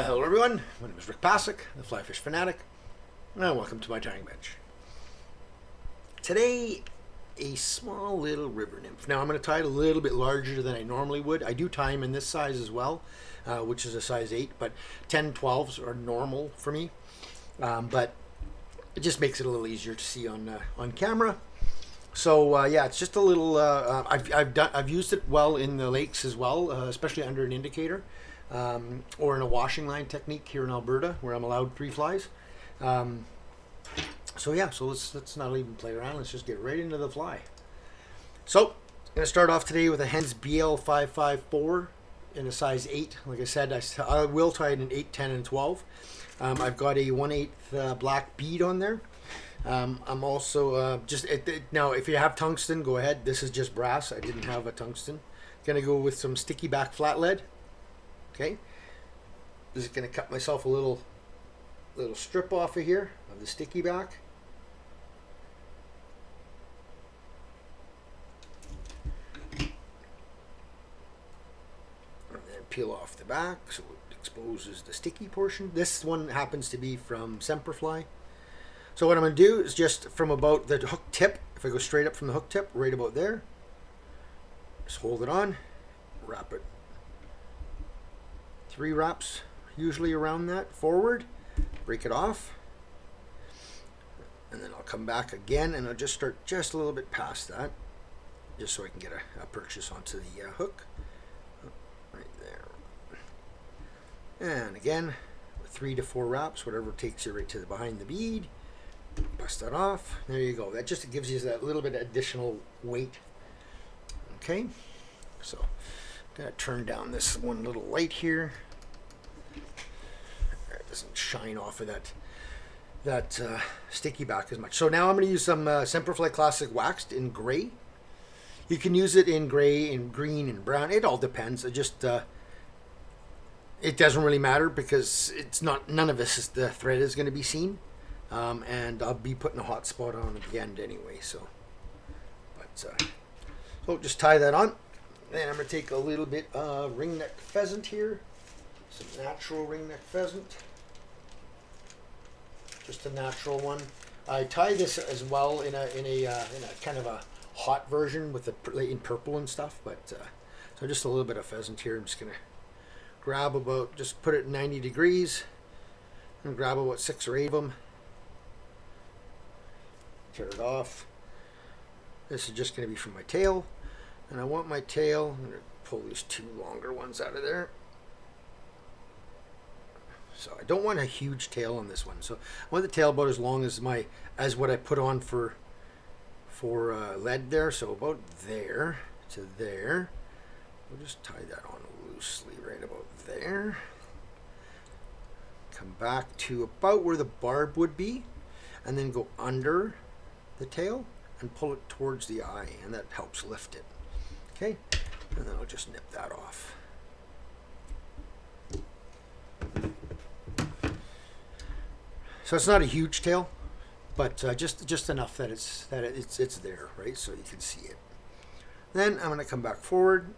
Hello everyone, my name is Rick Passek, the FlyFish Fanatic, and welcome to my tying bench. Today, a small little river nymph. Now I'm going to tie it a little bit larger than I normally would. I do tie them in this size as well, which is a size 8, but 10, 12s are normal for me. But it just makes it a little easier to see on camera. So yeah, it's just a little. I've used it well in the lakes as well, especially under an indicator. Or in a washing line technique here in Alberta, where I'm allowed 3 flies. So yeah, so let's not even play around. Let's just get right into the fly. So I'm gonna start off today with a Hends BL554 in a size 8. Like I said, I will tie it in 8, 10, and 12. I've got a 1/8 black bead on there. I'm also now if you have tungsten, go ahead. This is just brass. I didn't have a tungsten. Gonna go with some sticky back flat lead. Okay, just going to cut myself a little strip off of here of the sticky back. And then peel off the back so it exposes the sticky portion. This one happens to be from Semperfli. So what I'm going to do is just from about the hook tip, if I go straight up from the hook tip, right about there, just hold it on, wrap it. 3 wraps usually around that forward, break it off, and then I'll come back again and I'll just start just a little bit past that, just so I can get a purchase onto the hook right there. And again, 3 to 4 wraps, whatever takes you right to the behind the bead. Bust that off. There you go. That just gives you that little bit of additional weight. Okay, so I'm going to turn down this one little light here. It doesn't shine off of that sticky back as much. So now I'm going to use some Semperfli Classic waxed in gray. You can use it in gray, in green, and brown. It all depends. It just it doesn't really matter because it's not. None of this is the thread is going to be seen, and I'll be putting a hot spot on at the end anyway. So, so just tie that on. Then I'm going to take a little bit of ringneck pheasant here, some natural ringneck pheasant, just a natural one. I tie this as well in a kind of a hot version with in purple and stuff, but so just a little bit of pheasant here. I'm just going to grab about, just put it 90 degrees, and grab about 6 or 8 of them. Tear it off. This is just going to be from my tail. And I want my tail, I'm going to pull these 2 longer ones out of there. So I don't want a huge tail on this one. So I want the tail about as long as what I put on for lead there. So about there to there. We'll just tie that on loosely right about there. Come back to about where the barb would be, and then go under the tail and pull it towards the eye, and that helps lift it. Okay, and then I'll just nip that off. So it's not a huge tail, but just enough that it's there, right? So you can see it. Then I'm going to come back forward,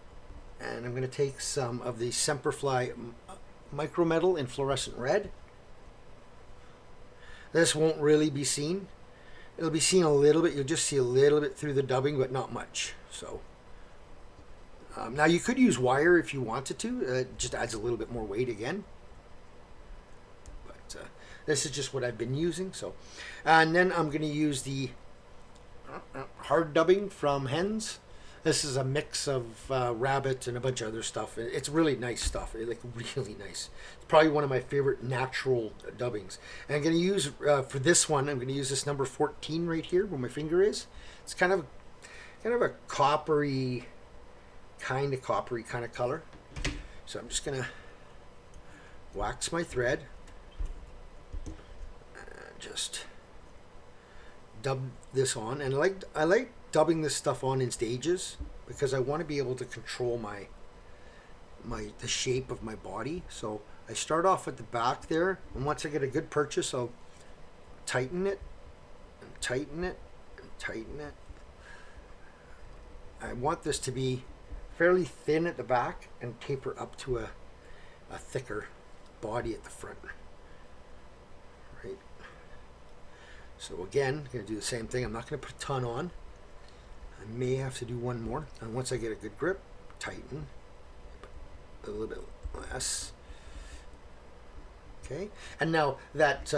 and I'm going to take some of the Semperfli micro metal in fluorescent red. This won't really be seen. It'll be seen a little bit. You'll just see a little bit through the dubbing, but not much. So. Now you could use wire if you wanted to. It just adds a little bit more weight again. But this is just what I've been using. So, and then I'm going to use the hard dubbing from Hends. This is a mix of rabbit and a bunch of other stuff. It's really nice stuff. It's like really nice. It's probably one of my favorite natural dubbings. And I'm going to use for this one. I'm going to use this number 14 right here where my finger is. It's kind of a coppery. Kind of color. So I'm just gonna wax my thread and just dub this on. And I like dubbing this stuff on in stages because I want to be able to control the shape of my body. So I start off at the back there, and once I get a good purchase, I'll tighten it and tighten it and tighten it. I want this to be fairly thin at the back and taper up to a thicker body at the front. Right. So again, I'm going to do the same thing. I'm not going to put a ton on. I may have to do one more. And once I get a good grip, tighten a little bit less. Okay. And now that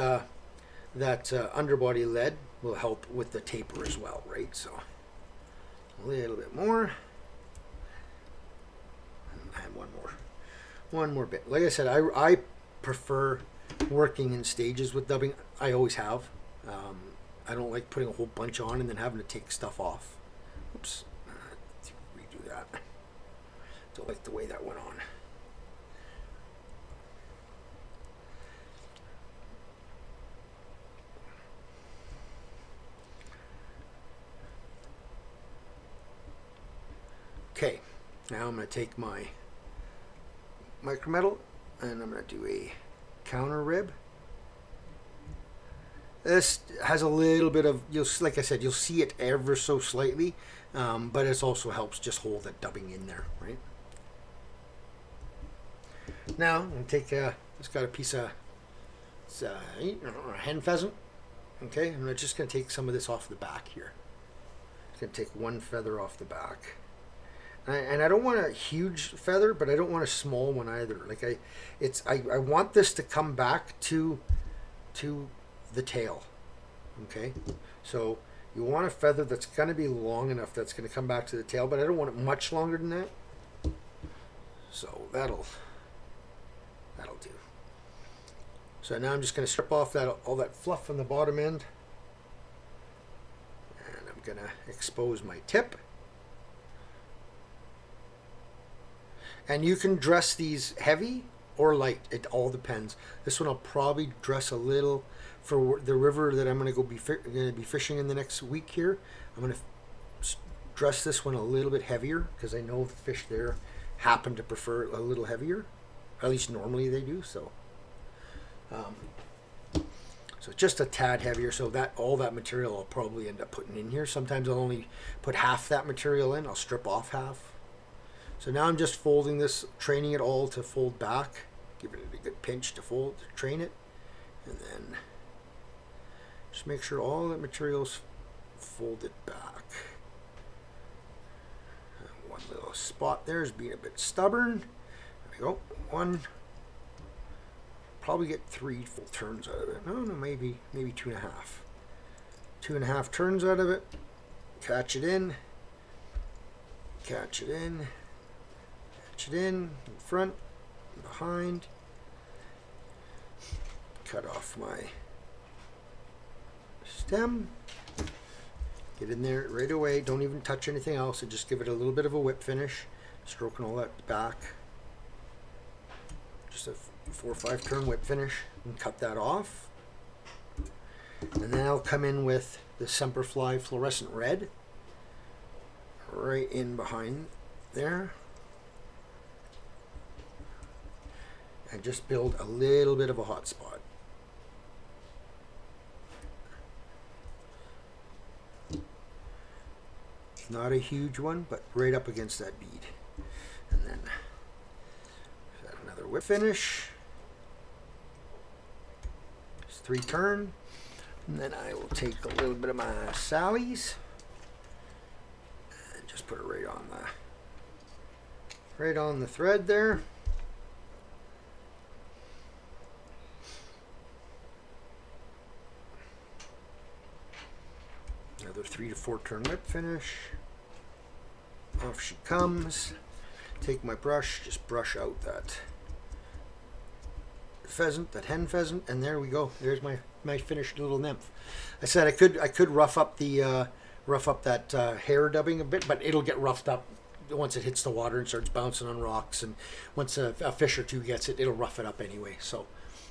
underbody lead will help with the taper as well, right? So a little bit more. And one more bit. Like I said, I prefer working in stages with dubbing. I always have. I don't like putting a whole bunch on and then having to take stuff off. Oops. Let's redo that. Don't like the way that went on. Okay, now I'm going to take my micrometal and I'm going to do a counter rib. This has a little bit of, like I said, you'll see it ever so slightly, but it also helps just hold that dubbing in there, right? Now I'm going to take, it's got a piece of hen pheasant. Okay, I'm just going to take some of this off the back here. I'm going to take one feather off the back. And I don't want a huge feather, but I don't want a small one either. Like I want this to come back to the tail. Okay, so you want a feather that's going to be long enough that's going to come back to the tail, but I don't want it much longer than that. So that'll do. So now I'm just going to strip off all that fluff on the bottom end, and I'm going to expose my tip. And you can dress these heavy or light. It all depends. This one I'll probably dress a little for the river that I'm going to be fishing in the next week here. I'm going to dress this one a little bit heavier because I know the fish there happen to prefer a little heavier. At least normally they do. So just a tad heavier. So that all that material I'll probably end up putting in here. Sometimes I'll only put half that material in. I'll strip off half. So now I'm just folding this, training it all to fold back, giving it a good pinch to fold, to train it, and then just make sure all the material's folded back. And one little spot there is being a bit stubborn. There we go. One. Probably get 3 full turns out of it. No, maybe 2.5. 2.5 turns out of it. Catch it in. Catch it in. Catch it in front, behind. Cut off my stem. Get in there right away. Don't even touch anything else, and just give it a little bit of a whip finish, stroking all that back. Just a 4 or 5 turn whip finish, and cut that off. And then I'll come in with the Semperfli fluorescent red right in behind there. And just build a little bit of a hot spot. Not a huge one, but right up against that bead. And then another whip finish. Just 3 turn. And then I will take a little bit of my Sally's and just put it right on the thread there. Another 3 to 4 turn whip finish. Off she comes. Take my brush, just brush out that pheasant, that hen pheasant, and there we go. There's my finished little nymph. I said I could rough up that hair dubbing a bit, but it'll get roughed up once it hits the water and starts bouncing on rocks, and once a fish or two gets it, it'll rough it up anyway. So.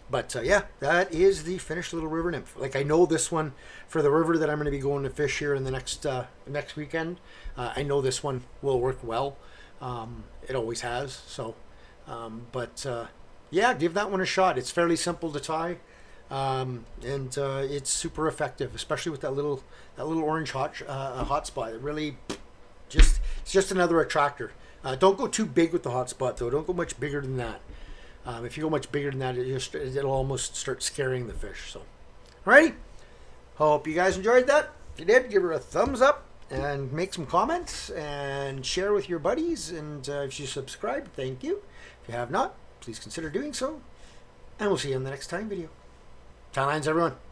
But yeah, that is the finished little river nymph. Like I know this one for the river that I'm going to be going to fish here in the next weekend. I know this one will work well. It always has. So, yeah, give that one a shot. It's fairly simple to tie, and it's super effective, especially with that little orange hot spot. It really it's just another attractor. Don't go too big with the hot spot though. Don't go much bigger than that. If you go much bigger than that, it'll almost start scaring the fish. So, alrighty. Hope you guys enjoyed that. If you did, give her a thumbs up and make some comments and share with your buddies. And if you subscribe, thank you. If you have not, please consider doing so. And we'll see you in the next time video. Tie lines, everyone.